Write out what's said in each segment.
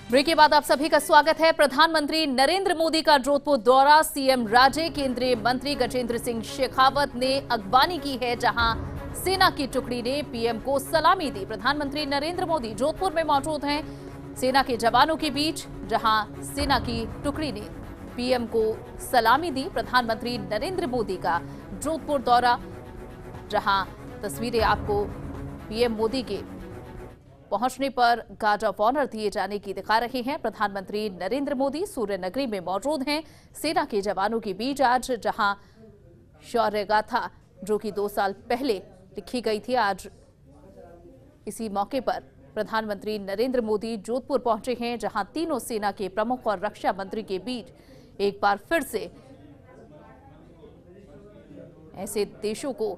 Break के बाद आप सभी का स्वागत है। प्रधानमंत्री नरेंद्र मोदी का जोधपुर दौरा, सीएम राज्य केंद्रीय मंत्री गजेंद्र सिंह शेखावत ने अगवानी की है, जहां सेना की टुकड़ी ने पीएम को सलामी दी। प्रधानमंत्री नरेंद्र मोदी जोधपुर में मौजूद हैं सेना के जवानों के बीच, जहां सेना की टुकड़ी ने पीएम को सलामी दी। प्रधानमंत्री नरेंद्र मोदी का जोधपुर दौरा, जहां तस्वीरें आपको पीएम मोदी के पहुंचने पर गार्ड ऑफ ऑनर दिए जाने की दिखा रहे हैं। प्रधानमंत्री नरेंद्र मोदी सूर्य नगरी में मौजूद हैं सेना के जवानों के बीच आज, जहां शौर्य गाथा जो कि 2 साल पहले लिखी गई थी, आज इसी मौके पर प्रधानमंत्री नरेंद्र मोदी जोधपुर पहुंचे हैं, जहां तीनों सेना के प्रमुख और रक्षा मंत्री के बीच एक बार फिर से ऐसे देशों को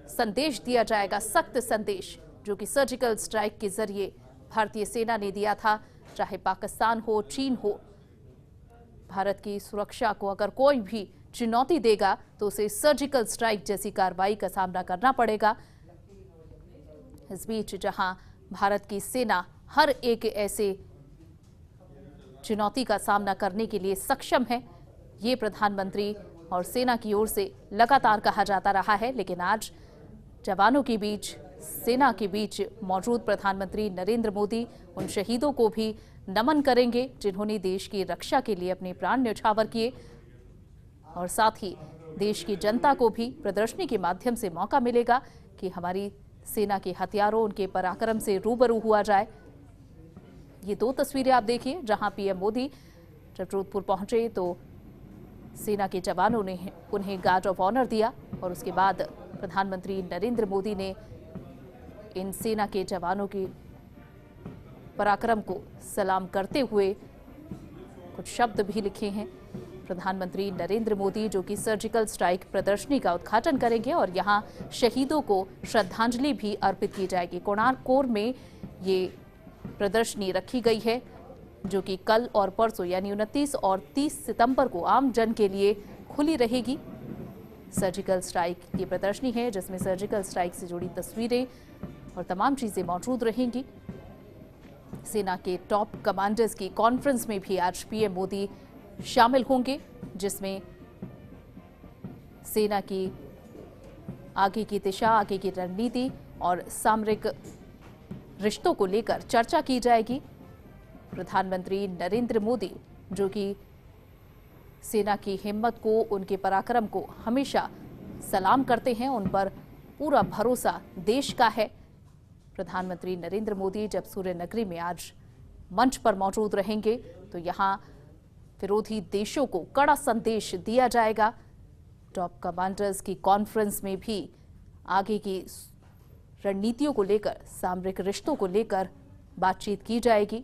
संदेश दिया जाएगा, सख्त संदेश जो कि सर्जिकल स्ट्राइक के जरिए भारतीय सेना ने दिया था। चाहे पाकिस्तान हो, चीन हो, भारत की सुरक्षा को अगर कोई भी चुनौती देगा तो उसे सर्जिकल स्ट्राइक जैसी कार्रवाई का सामना करना पड़ेगा। इस बीच जहां भारत की सेना हर एक ऐसे चुनौती का सामना करने के लिए सक्षम है, ये प्रधानमंत्री और सेना की ओर से लगातार कहा जाता रहा है। लेकिन आज जवानों के बीच, सेना के बीच मौजूद प्रधानमंत्री नरेंद्र मोदी उन शहीदों को भी नमन करेंगे जिन्होंने देश की रक्षा के लिए अपने प्राण न्यौछावर किए, और साथ ही देश की जनता को भी प्रदर्शनी के माध्यम से मौका मिलेगा कि हमारी सेना के हथियारों, उनके पराक्रम से रूबरू हुआ जाए। ये 2 तस्वीरें आप देखिए, जहां पीएम मोदी जब जोधपुर पहुंचे तो सेना के जवानों ने उन्हें गार्ड ऑफ ऑनर दिया, और उसके बाद प्रधानमंत्री नरेंद्र मोदी ने इन सेना के जवानों के पराक्रम को सलाम करते हुए कुछ शब्द भी लिखे हैं। प्रधानमंत्री नरेंद्र मोदी जो कि सर्जिकल स्ट्राइक प्रदर्शनी का उद्घाटन करेंगे, और यहां शहीदों को श्रद्धांजलि भी अर्पित की जाएगी। कोणार्क कोर में ये प्रदर्शनी रखी गई है, जो कि कल और परसों यानी 29 और 30 सितंबर को आम जन के लिए खुली रहेगी। सर्जिकल स्ट्राइक ये प्रदर्शनी है जिसमें सर्जिकल स्ट्राइक से जुड़ी तस्वीरें और तमाम चीजें मौजूद रहेंगी। सेना के टॉप कमांडर्स की कॉन्फ्रेंस में भी आज पीएम मोदी शामिल होंगे, जिसमें सेना की आगे की दिशा, आगे की रणनीति और सामरिक रिश्तों को लेकर चर्चा की जाएगी। प्रधानमंत्री नरेंद्र मोदी जो कि सेना की हिम्मत को, उनके पराक्रम को हमेशा सलाम करते हैं, उन पर पूरा भरोसा देश का है। प्रधानमंत्री नरेंद्र मोदी जब सूर्य नगरी में आज मंच पर मौजूद रहेंगे तो यहां विरोधी देशों को कड़ा संदेश दिया जाएगा। टॉप कमांडर्स की कॉन्फ्रेंस में भी आगे की रणनीतियों को लेकर, सामरिक रिश्तों को लेकर बातचीत की जाएगी।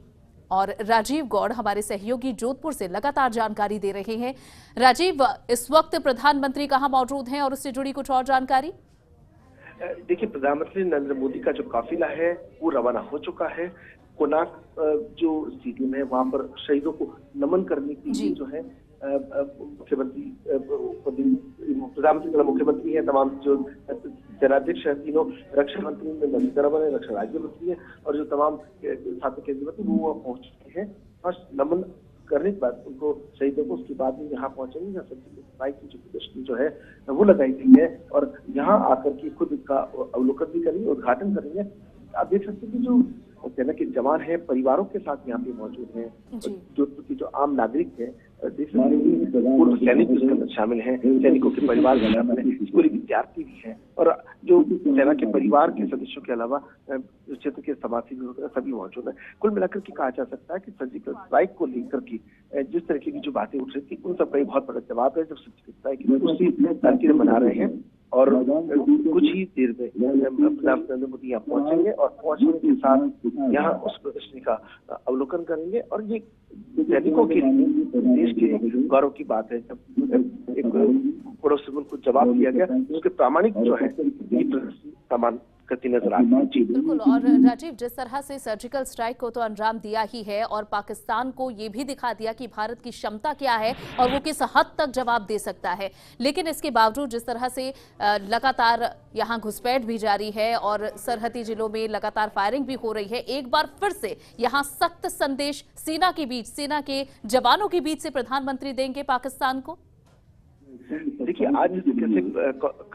और राजीव गौड़ हमारे सहयोगी जोधपुर से लगातार जानकारी दे रहे हैं। राजीव, इस वक्त प्रधानमंत्री कहां मौजूद हैं और उससे जुड़ी कुछ और जानकारी? देखिए, प्रधानमंत्री नरेंद्र मोदी का जो काफिला है वो रवाना हो चुका है। कोणार्क जो स्टेडियम है वहां पर शहीदों को नमन करने के लिए जो है मुख्यमंत्री, प्रधानमंत्री, मुख्यमंत्री है, तमाम जो सेनाध्यक्ष है, तीनों रक्षा मंत्री में सीतारमण है, रक्षा राज्य मंत्री है, और जो तमाम साथी केंद्रीय मंत्री वो पहुंच चुके हैं। फर्स्ट नमन करने के बाद उनको, शहीदों को, उसके बाद में यहाँ पहुंचेंगे। यहाँ सर्जिकल स्ट्राइक की जो प्रदर्शनी जो है वो लगाई गई है, और यहाँ आकर के खुद इसका अवलोकन भी करेंगे, उद्घाटन करेंगे। आप देख सकते हैं कि जो सेना के जवान हैं परिवारों के साथ यहाँ पे मौजूद हैं, जोधपुर की जो आम नागरिक है, पूर्व सैनिक भी उसके अंदर शामिल हैं, सैनिकों के परिवार भी शामिल है, स्कूली विद्यार्थी भी हैं, और जो सेना के परिवार के सदस्यों के अलावा क्षेत्र के समाजसेवी वगैरह सभी मौजूद है। कुल मिलाकर के कहा जा सकता है कि सर्जिकल स्ट्राइक को लेकर के जिस तरीके की जो बातें उठ रही थी उन सबका एक बहुत बड़ा जवाब है। जब सर्जिकल स्ट्राइक उसी तारीख मना रहे हैं, और कुछ ही देर में प्रधानमंत्री नरेंद्र मोदी यहाँ पहुंचेंगे, और पहुंचने के साथ यहाँ उस प्रदर्शनी का अवलोकन करेंगे। और ये सैनिकों के लिए देश के गौरव की बात है, जब एक पड़ोसी मुल्क को जवाब दिया गया, उसके प्रामाणिक जो है ये प्रदर्शनी सामान करती नजर आती है। जी बिल्कुल। और राजीव, जिस तरह से सर्जिकल स्ट्राइक को तो अंजाम दिया ही है और पाकिस्तान को ये भी दिखा दिया कि भारत की क्षमता क्या है और वो किस हद तक जवाब दे सकता है, लेकिन इसके बावजूद जिस तरह से लगातार यहाँ घुसपैठ भी जारी है और सरहदी जिलों में लगातार फायरिंग भी हो रही है, एक बार फिर से यहाँ सख्त संदेश सेना के बीच, सेना के जवानों के बीच से प्रधानमंत्री देंगे पाकिस्तान को? देखिए, आज जैसे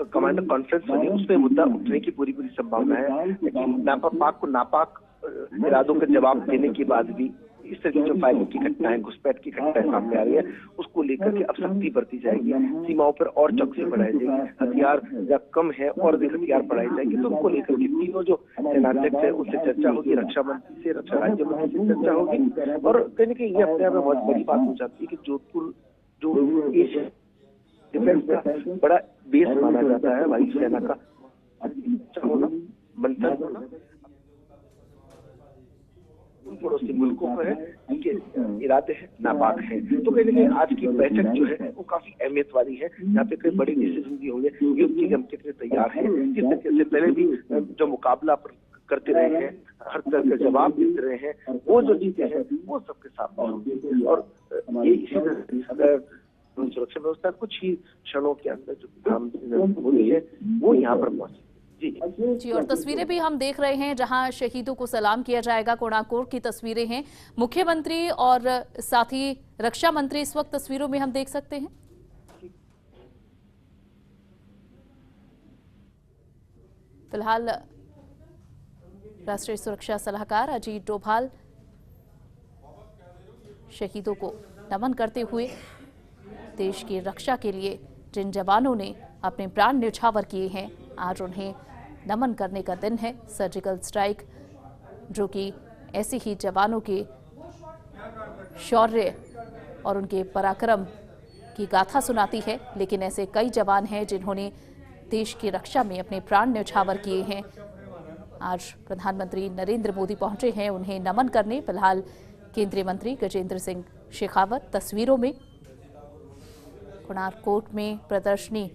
कमांडर कॉन्फ्रेंस बनी, उसमें मुद्दा उठने की पूरी संभावना है कि पाक को नापाक इरादों का जवाब देने के बाद भी इस तरह की जो फायरिंग की घटनाएं, घुसपैठ की घटनाएं सामने आ रही है, उसको लेकर के अब सख्ती बरती जाएगी। सीमाओं पर और चौकसी बढ़ाई जाएगी, हथियार या कम है और अधिक हथियार बढ़ाई जाएगी। तो उसको लेकर के तीनों जो सेनाध्यक्ष है उनसे चर्चा होगी, रक्षा मंत्री से, रक्षा राज्य मंत्री से चर्चा होगी। और कहीं ना कहीं ये अपने आप में बहुत बड़ी बात हो जाती है कि जोधपुर जो एशिया डिफेंस का बड़ा बेस माना जाता है वायुसेना का, होना मंथन होना उन पड़ोसी मुल्कों को है उनके इरादे हैं नापाक है। तो कहीं ना कहीं आज की बैठक जो है वो काफी अहमियत वाली है। यहाँ पे कई बड़े डिसीजन भी होंगे, युद्ध के लिए हम कितने तैयार हैं, किस तरीके से पहले भी जो मुकाबला करते रहे हैं, हर तरह का जवाब देते रहे हैं, वो जो चीजें हैं वो सबके सामने होंगी। और ये इसी तरह सुरक्षा व्यवस्था कुछ ही क्षणों के अंदर जो प्रधानमंत्री मोदी है वो यहाँ पर पहुंचे। जी, और तस्वीरें भी हम देख रहे हैं जहां शहीदों को सलाम किया जाएगा। कोणार्क की तस्वीरें हैं, मुख्यमंत्री और साथ ही रक्षा मंत्री इस वक्त तस्वीरों में हम देख सकते हैं। फिलहाल राष्ट्रीय सुरक्षा सलाहकार अजीत डोभाल शहीदों को नमन करते हुए देश की रक्षा के लिए जिन जवानों ने अपने प्राण न्यौछावर किए हैं, आज उन्हें नमन करने का दिन है। सर्जिकल स्ट्राइक जो कि ऐसे ही जवानों के शौर्य और उनके पराक्रम की गाथा सुनाती है, लेकिन ऐसे कई जवान हैं जिन्होंने देश की रक्षा में अपने प्राण न्यौछावर किए हैं। आज प्रधानमंत्री नरेंद्र मोदी पहुंचे हैं उन्हें नमन करने। फिलहाल केंद्रीय मंत्री गजेंद्र सिंह शेखावत तस्वीरों में कोणार्क में प्रदर्शनी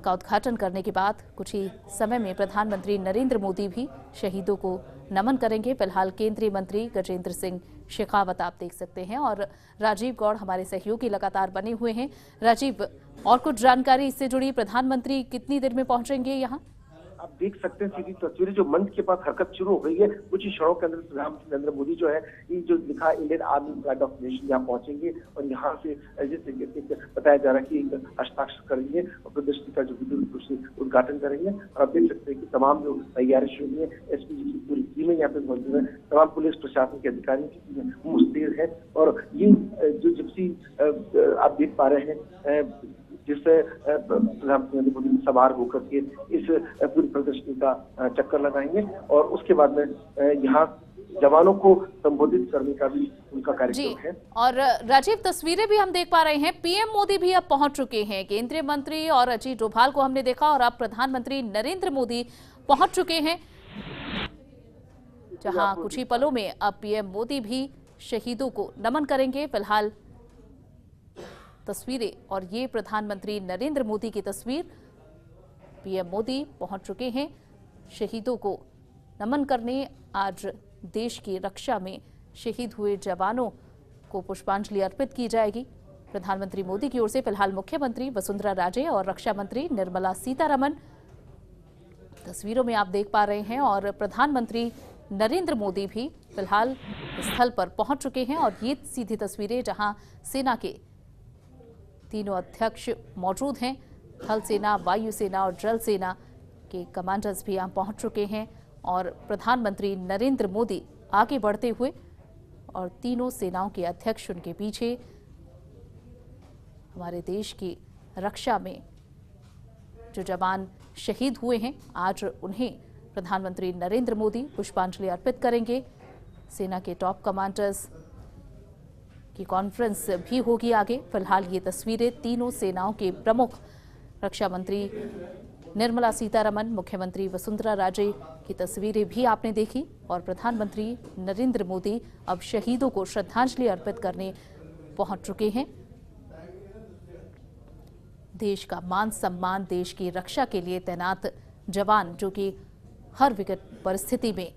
का उद्घाटन करने के बाद कुछ ही समय में प्रधानमंत्री नरेंद्र मोदी भी शहीदों को नमन करेंगे। फिलहाल केंद्रीय मंत्री गजेंद्र सिंह शेखावत आप देख सकते हैं और राजीव गौड़ हमारे सहयोगी लगातार बने हुए हैं। राजीव, और कुछ जानकारी इससे जुड़ी, प्रधानमंत्री कितनी देर में पहुंचेंगे यहाँ? आप देख सकते हैं सीधी तस्वीरें, जो मंच के पास हरकत शुरू हो गई है, कुछ ही क्षणों के अंदर प्रधानमंत्री नरेंद्र मोदी जो है ये जो लिखा Indian army guard of nation यहाँ पहुंचेंगे और यहाँ से जिस तरीके से बताया जा रहा है कि हस्ताक्षर करेंगे और प्रदर्शनी का जो विधिवत उद्घाटन करेंगे। और आप देख सकते हैं कि तमाम जो तैयारी शुरू है, एसपी की पूरी टीमें यहाँ पे मौजूद है, तमाम पुलिस प्रशासन के अधिकारी की मुस्तैद है। और ये जो जिप्सी आप देख पा रहे हैं जिससे प्रधानमंत्री मोदी सवार होकर के इस पूरी प्रदर्शनी का चक्कर लगाएंगे और उसके बाद में यहाँ जवानों को संबोधित करने का भी उनका कार्यक्रम है। और राजीव, तस्वीरें भी हम देख पा रहे हैं, पीएम मोदी भी अब पहुंच चुके हैं। केंद्रीय मंत्री और अजीत डोभाल को हमने देखा और अब प्रधानमंत्री नरेंद्र मोदी पहुंच चुके हैं, जहां कुछ ही पलों में अब पीएम मोदी भी शहीदों को नमन करेंगे। फिलहाल तस्वीरें और ये प्रधानमंत्री नरेंद्र मोदी की तस्वीर, पीएम मोदी पहुंच चुके हैं शहीदों को नमन करने। आज देश की रक्षा में शहीद हुए जवानों को पुष्पांजलि अर्पित की जाएगी प्रधानमंत्री मोदी की ओर से। फिलहाल मुख्यमंत्री वसुंधरा राजे और रक्षा मंत्री निर्मला सीतारमण तस्वीरों में आप देख पा रहे हैं और प्रधानमंत्री नरेंद्र मोदी भी फिलहाल स्थल पर पहुंच चुके हैं। और ये सीधी तस्वीरें जहां सेना के तीनों अध्यक्ष मौजूद हैं, थल सेना, वायुसेना और जल सेना के कमांडर्स भी यहाँ पहुंच चुके हैं और प्रधानमंत्री नरेंद्र मोदी आगे बढ़ते हुए और तीनों सेनाओं के अध्यक्ष उनके पीछे हमारे देश की रक्षा में जो जवान शहीद हुए हैं, आज उन्हें प्रधानमंत्री नरेंद्र मोदी पुष्पांजलि अर्पित करेंगे। सेना के टॉप कमांडर्स की कॉन्फ्रेंस भी होगी आगे। फिलहाल ये तस्वीरें तीनों सेनाओं के प्रमुख रक्षा मंत्री निर्मला सीतारमण, मुख्यमंत्री वसुंधरा राजे की तस्वीरें भी आपने देखी और प्रधानमंत्री नरेंद्र मोदी अब शहीदों को श्रद्धांजलि अर्पित करने पहुंच चुके हैं। देश का मान सम्मान, देश की रक्षा के लिए तैनात जवान जो कि हर विकट परिस्थिति में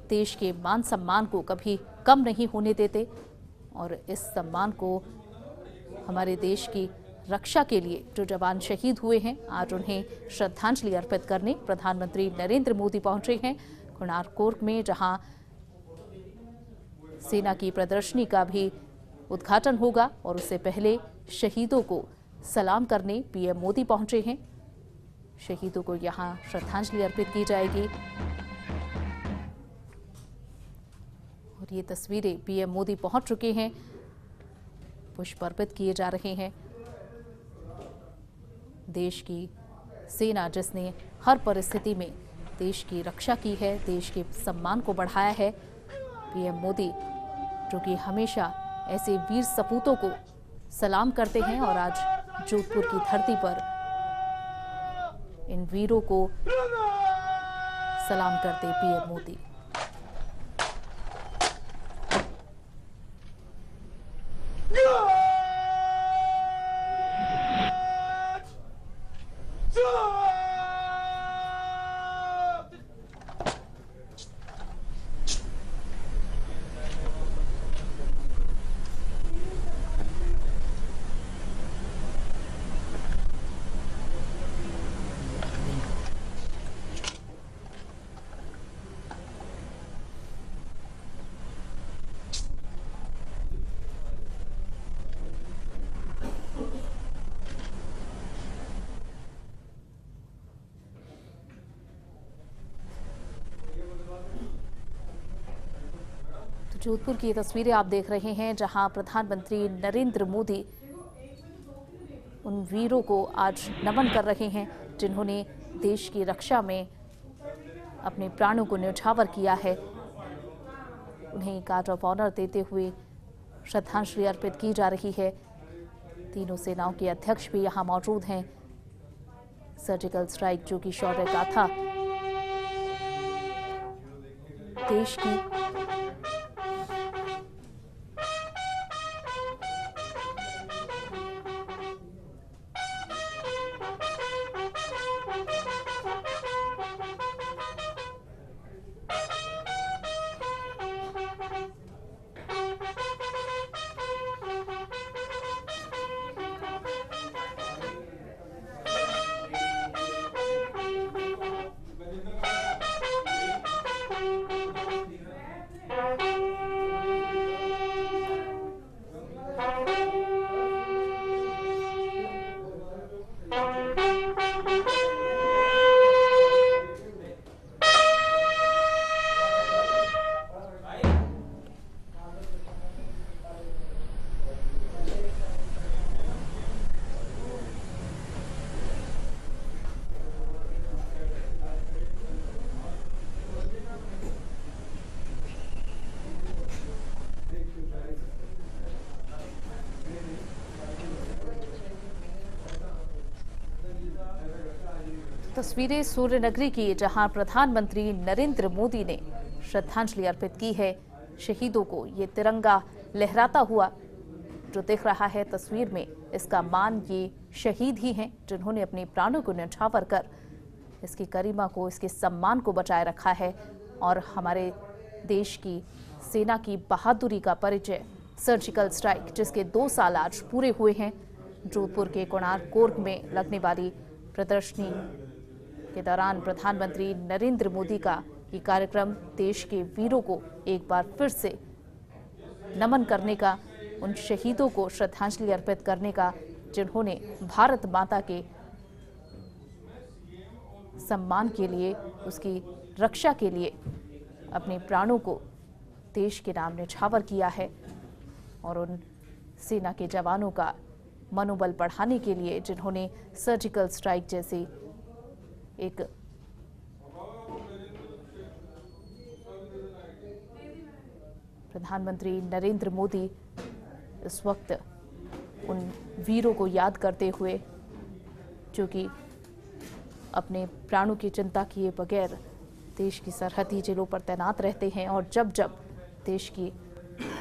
देश के मान सम्मान को कभी कम नहीं होने देते और इस सम्मान को हमारे देश की रक्षा के लिए जो जवान शहीद हुए हैं, आज उन्हें श्रद्धांजलि अर्पित करने प्रधानमंत्री नरेंद्र मोदी पहुंचे हैं कोणार्क कोर्ट में, जहां सेना की प्रदर्शनी का भी उद्घाटन होगा और उससे पहले शहीदों को सलाम करने पीएम मोदी पहुंचे हैं। शहीदों को यहां श्रद्धांजलि अर्पित की जाएगी और ये तस्वीरें पीएम मोदी पहुंच चुके हैं, पुष्प अर्पित किए जा रहे हैं। देश की सेना जिसने हर परिस्थिति में देश की रक्षा की है, देश के सम्मान को बढ़ाया है, पीएम मोदी जो कि हमेशा ऐसे वीर सपूतों को सलाम करते हैं और आज जोधपुर की धरती पर इन वीरों को सलाम करते पीएम मोदी। जोधपुर की तस्वीरें आप देख रहे हैं, जहां प्रधानमंत्री नरेंद्र मोदी उन वीरों को आज नमन कर रहे हैं जिन्होंने देश की रक्षा में अपने प्राणों को न्यौछावर किया है। उन्हें गार्ड ऑफ ऑनर देते हुए श्रद्धांजलि अर्पित की जा रही है। तीनों सेनाओं के अध्यक्ष भी यहां मौजूद हैं। सर्जिकल स्ट्राइक जो कि शौर्य गाथा देश की तस्वीरें सूर्य नगरी की, जहां प्रधानमंत्री नरेंद्र मोदी ने श्रद्धांजलि अर्पित की है शहीदों को। ये तिरंगा लहराता हुआ जो दिख रहा है तस्वीर में, इसका मान ये शहीद ही हैं जिन्होंने अपने प्राणों को न्यौछावर कर इसकी गरिमा को, इसके सम्मान को बचाए रखा है और हमारे देश की सेना की बहादुरी का परिचय सर्जिकल स्ट्राइक, जिसके 2 साल आज पूरे हुए हैं। जोधपुर के कोणार्क कोर्ट में लगने वाली प्रदर्शनी के दौरान प्रधानमंत्री नरेंद्र मोदी का ये कार्यक्रम देश के वीरों को एक बार फिर से नमन करने का, उन शहीदों को श्रद्धांजलि अर्पित करने का जिन्होंने भारत माता के सम्मान के लिए, उसकी रक्षा के लिए अपने प्राणों को देश के नाम न्यौछावर किया है और उन सेना के जवानों का मनोबल बढ़ाने के लिए जिन्होंने सर्जिकल स्ट्राइक जैसी एक प्रधानमंत्री नरेंद्र मोदी इस वक्त उन वीरों को याद करते हुए जो कि अपने प्राणों की चिंता किए बगैर देश की सरहदी जिलों पर तैनात रहते हैं और जब जब देश की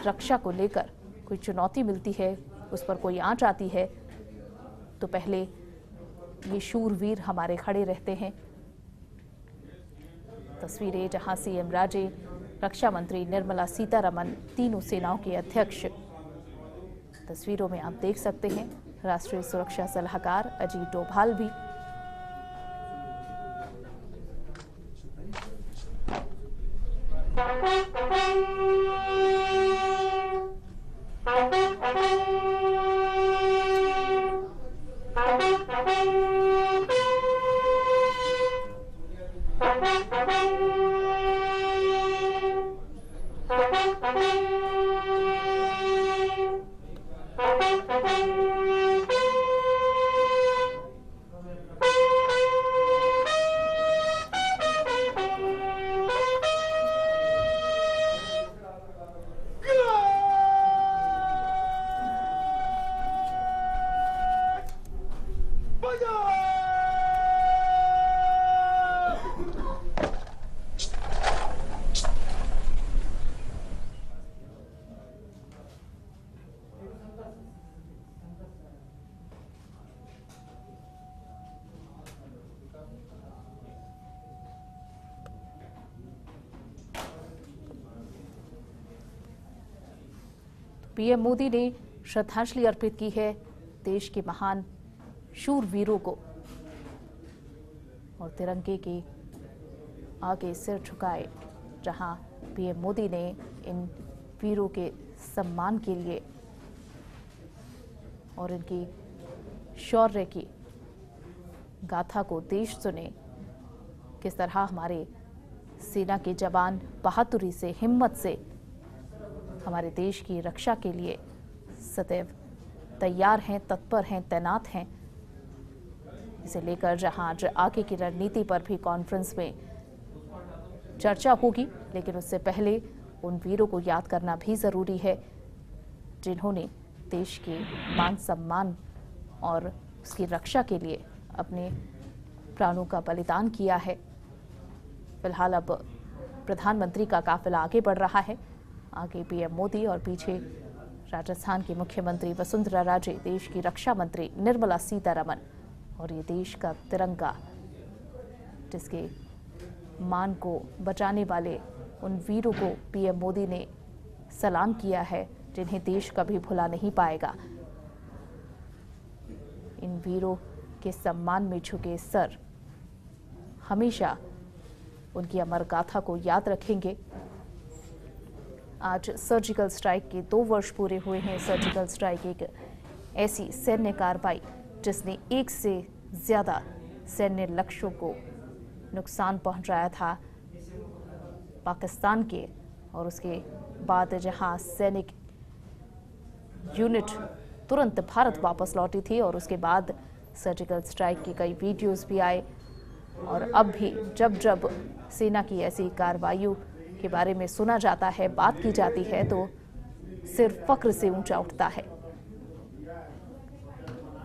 रक्षा को लेकर कोई चुनौती मिलती है, उस पर कोई आंच आती है, तो पहले ये शूरवीर हमारे खड़े रहते हैं। तस्वीरें जहां सीएम राजे, रक्षा मंत्री निर्मला सीतारमण, तीनों सेनाओं के अध्यक्ष तस्वीरों में आप देख सकते हैं। राष्ट्रीय सुरक्षा सलाहकार अजीत डोभाल भी। पीएम मोदी ने श्रद्धांजलि अर्पित की है देश के महान शूरवीरों को और तिरंगे के आगे सिर झुकाए, जहां पीएम मोदी ने इन वीरों के सम्मान के लिए और इनकी शौर्य की गाथा को देश सुने। किस तरह हमारे सेना के जवान बहादुरी से, हिम्मत से हमारे देश की रक्षा के लिए सदैव तैयार हैं, तत्पर हैं, तैनात हैं। इसे लेकर जहां आज आगे की रणनीति पर भी कॉन्फ्रेंस में चर्चा होगी, लेकिन उससे पहले उन वीरों को याद करना भी जरूरी है जिन्होंने देश के मान सम्मान और उसकी रक्षा के लिए अपने प्राणों का बलिदान किया है। फिलहाल अब प्रधानमंत्री का काफिला आगे बढ़ रहा है। आगे पीएम मोदी और पीछे राजस्थान की मुख्यमंत्री वसुंधरा राजे, देश की रक्षा मंत्री निर्मला सीतारमण और ये देश का तिरंगा, जिसके मान को बचाने वाले उन वीरों को पीएम मोदी ने सलाम किया है, जिन्हें देश कभी भुला नहीं पाएगा। इन वीरों के सम्मान में झुके सर हमेशा उनकी अमर गाथा को याद रखेंगे। आज सर्जिकल स्ट्राइक के 2 वर्ष पूरे हुए हैं। सर्जिकल स्ट्राइक एक ऐसी सैन्य कार्रवाई जिसने 1 से ज़्यादा सैन्य लक्ष्यों को नुकसान पहुंचाया था पाकिस्तान के, और उसके बाद जहां सैनिक यूनिट तुरंत भारत वापस लौटी थी और उसके बाद सर्जिकल स्ट्राइक के कई वीडियोस भी आए। और अब भी जब जब सेना की ऐसी कार्रवाइयों के बारे में सुना जाता है, बात की जाती है, तो सिर्फ फक्र से ऊंचा उठता है।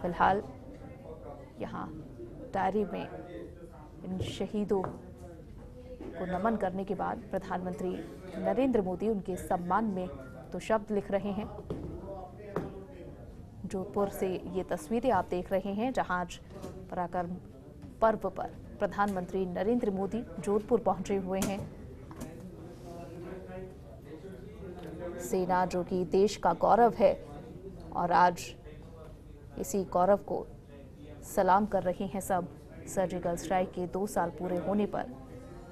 फिलहाल यहाँ डायरी में इन शहीदों को नमन करने के बाद प्रधानमंत्री नरेंद्र मोदी उनके सम्मान में तो शब्द लिख रहे हैं। जोधपुर से ये तस्वीरें आप देख रहे हैं, जहां आज पराक्रम पर्व पर प्रधानमंत्री नरेंद्र मोदी जोधपुर पहुंचे हुए हैं। सेना जो कि देश का गौरव है, और आज इसी गौरव को सलाम कर रहे हैं सब। सर्जिकल स्ट्राइक के 2 साल पूरे होने पर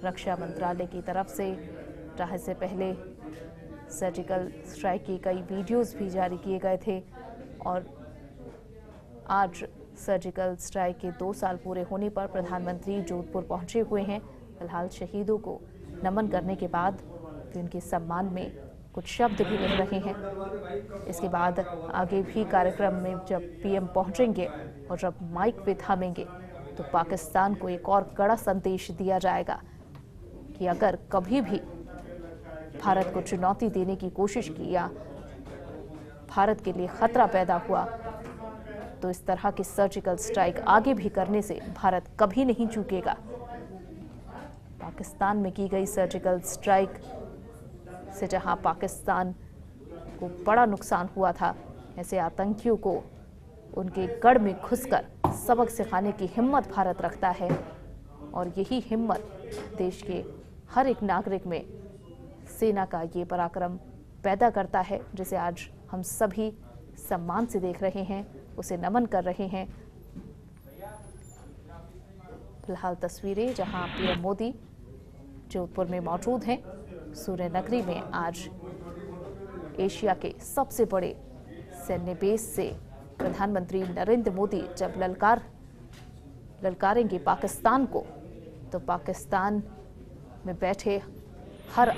रक्षा मंत्रालय की तरफ से, जहाँ से पहले सर्जिकल स्ट्राइक के कई वीडियोस भी जारी किए गए थे, और आज सर्जिकल स्ट्राइक के 2 साल पूरे होने पर प्रधानमंत्री जोधपुर पहुंचे हुए हैं। फिलहाल शहीदों को नमन करने के बाद वे उनके सम्मान में कुछ शब्द भी लिख रहे हैं। इसके बाद आगे भी कार्यक्रम में जब पीएम पहुंचेंगे और जब माइक पे थामेंगे, तो पाकिस्तान को एक और कड़ा संदेश दिया जाएगा कि अगर कभी भी भारत को चुनौती देने की कोशिश की या भारत के लिए खतरा पैदा हुआ, तो इस तरह की सर्जिकल स्ट्राइक आगे भी करने से भारत कभी नहीं चूकेगा। पाकिस्तान में की गई सर्जिकल स्ट्राइक से जहां पाकिस्तान को बड़ा नुकसान हुआ था, ऐसे आतंकियों को उनके गढ़ में घुसकर सबक सिखाने की हिम्मत भारत रखता है, और यही हिम्मत देश के हर एक नागरिक में सेना का ये पराक्रम पैदा करता है, जिसे आज हम सभी सम्मान से देख रहे हैं, उसे नमन कर रहे हैं। फिलहाल तस्वीरें जहां पीएम मोदी जोधपुर में मौजूद हैं। सूर्य नगरी में आज एशिया के सबसे बड़े सैन्य बेस से प्रधानमंत्री नरेंद्र मोदी जब ललकारेंगे पाकिस्तान को, तो पाकिस्तान में बैठे हर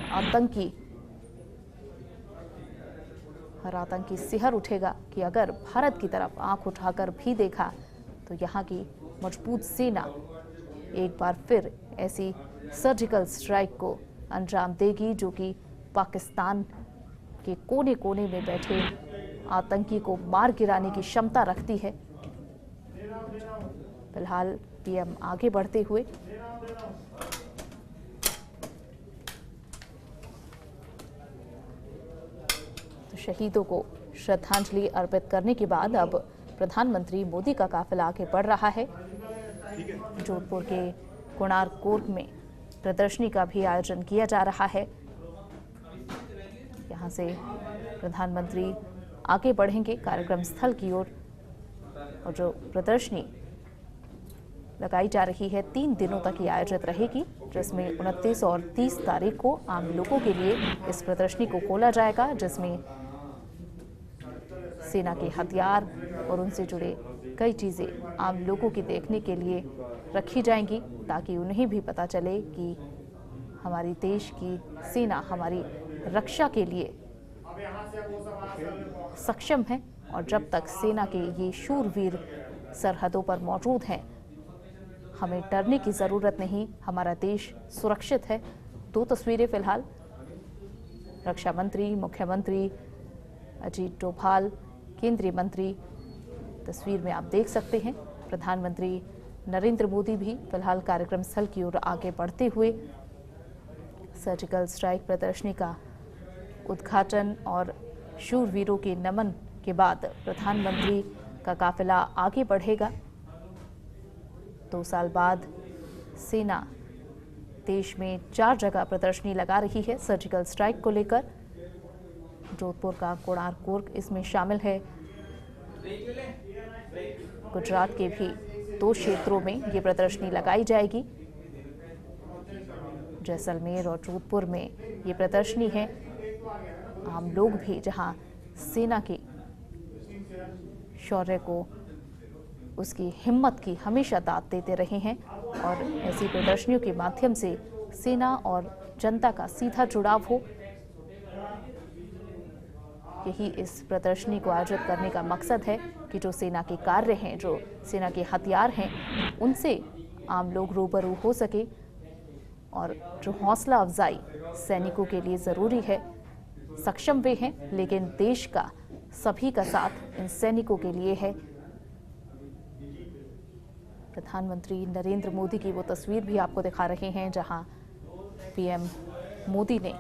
आतंकी सिहर उठेगा कि अगर भारत की तरफ आंख उठाकर भी देखा तो यहाँ की मजबूत सेना एक बार फिर ऐसी सर्जिकल स्ट्राइक को अंजाम देगी जो कि पाकिस्तान के कोने कोने में बैठे आतंकी को मार गिराने की क्षमता रखती है। फिलहाल पीएम आगे बढ़ते हुए तो शहीदों को श्रद्धांजलि अर्पित करने के बाद अब प्रधानमंत्री मोदी का काफिला आगे बढ़ रहा है। जोधपुर के कोणार्क कोर्ट में प्रदर्शनी का भी आयोजन किया जा रहा है। यहां से प्रधानमंत्री आगे बढ़ेंगे कार्यक्रम स्थल की ओर, और जो प्रदर्शनी लगाई जा रही है 3 दिनों तक ये आयोजित रहेगी, जिसमें 29 और 30 तारीख को आम लोगों के लिए इस प्रदर्शनी को खोला जाएगा, जिसमें सेना के हथियार और उनसे जुड़े कई चीज़ें आम लोगों की देखने के लिए रखी जाएंगी, ताकि उन्हें भी पता चले कि हमारी देश की सेना हमारी रक्षा के लिए सक्षम है। और जब तक सेना के ये शूरवीर सरहदों पर मौजूद हैं, हमें डरने की ज़रूरत नहीं, हमारा देश सुरक्षित है। 2 तस्वीरें फिलहाल रक्षा मंत्री, मुख्यमंत्री अजीत डोभाल, केंद्रीय मंत्री तस्वीर में आप देख सकते हैं। प्रधानमंत्री नरेंद्र मोदी भी फिलहाल कार्यक्रम स्थल की ओर आगे बढ़ते हुए सर्जिकल स्ट्राइक प्रदर्शनी का उद्घाटन और शूरवीरों के नमन के बाद प्रधानमंत्री का काफिला आगे बढ़ेगा। 2 साल बाद सेना देश में 4 जगह प्रदर्शनी लगा रही है सर्जिकल स्ट्राइक को लेकर। जोधपुर का कोणार्क कोर्ट इसमें शामिल है। गुजरात के भी 2 क्षेत्रों में ये प्रदर्शनी लगाई जाएगी। जैसलमेर और जोधपुर में ये प्रदर्शनी है। आम लोग भी जहां सेना के शौर्य को, उसकी हिम्मत की हमेशा दाद देते रहे हैं, और ऐसी प्रदर्शनियों के माध्यम से सेना और जनता का सीधा जुड़ाव हो, यही इस प्रदर्शनी को आयोजित करने का मकसद है कि जो सेना के कार्य हैं, जो सेना के हथियार हैं, उनसे आम लोग रूबरू हो सके, और जो हौसला अफजाई सैनिकों के लिए ज़रूरी है। सक्षम वे हैं, लेकिन देश का सभी का साथ इन सैनिकों के लिए है। प्रधानमंत्री नरेंद्र मोदी की वो तस्वीर भी आपको दिखा रहे हैं, जहां पीएम मोदी ने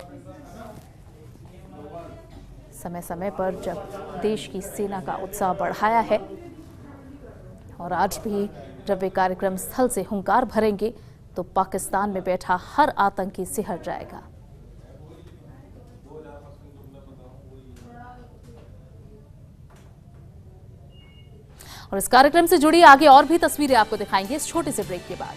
समय समय पर जब देश की सेना का उत्साह बढ़ाया है, और आज भी जब वे कार्यक्रम स्थल से हुंकार भरेंगे तो पाकिस्तान में बैठा हर आतंकी सिहर जाएगा। और इस कार्यक्रम से जुड़ी आगे और भी तस्वीरें आपको दिखाएंगे इस छोटे से ब्रेक के बाद।